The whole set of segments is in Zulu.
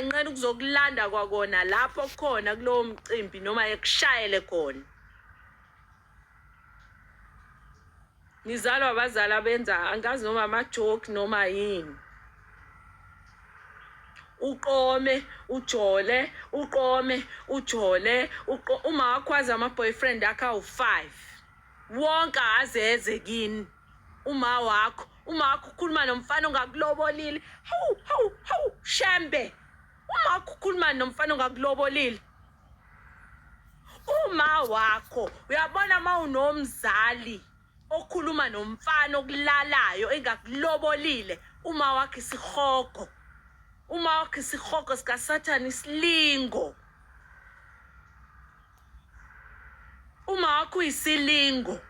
ngincane ukuzokulanda kwakona lapho khona kulowo mcimbi noma ekushayele khona. Ngizalwa abazali benza angazi noma ama-joke noma yini. Uqome ujole, uqome ujole, uma wakwazi ama-boyfriend akhe awu-5 wonke azeze kini. Uma wakho ukhuluma nomfana ongakulobolile, hawu shembe. Uma wakho ukhuluma nomfana ongakulobolile, uma wakho uyabona uma unomzali okhuluma nomfana okulalayo engakulobolile, uma wakho isihogo. Uma wakho isihogo sikaSathane isilingo. Uma wakho uyisilingo.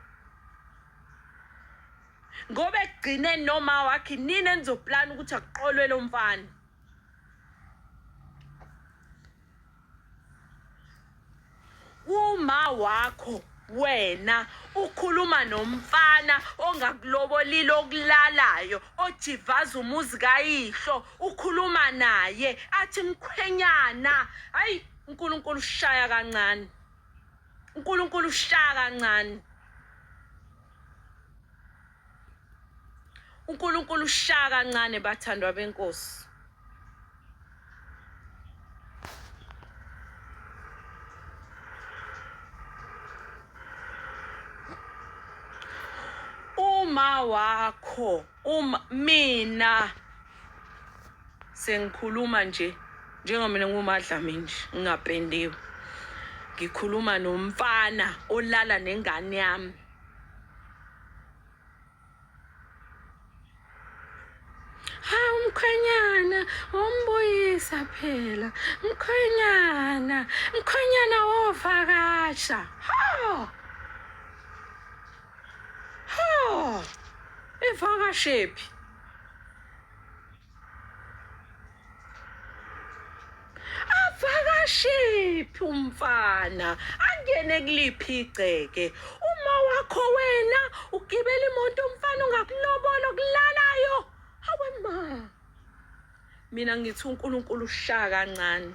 Ngoba egcineni noma wakhe nini enizoplana ukuthi akuqolwe lo mfana. Uma wakho wena ukhuluma nomfana ongakulobolile okulalayo ojivaza umuzi kayihlo, ukhuluma naye athi mkhwenyana, hayi uNkulunkulu ushaya kancane. uNkulunkulu ushaya kancane. uNkulunkulu ushaya kancane bathandwa benkosi. Uma wakho, mina sengikhuluma nje njengoba mina nguMadlami nje ngingapendiwe. Ngikhuluma nomfana olala nengane yami. Mkhwenyana umbuyisa phela. Mkhwenyana wovakasha. Evakashephi? Avakashephi umfana? Angene kuliphi igceke? Uma wakho wena ugibela imoto umfana ongakulobola okulalayo. Hawe ma. Mina ngithi uNkulunkulu ushaya kancane.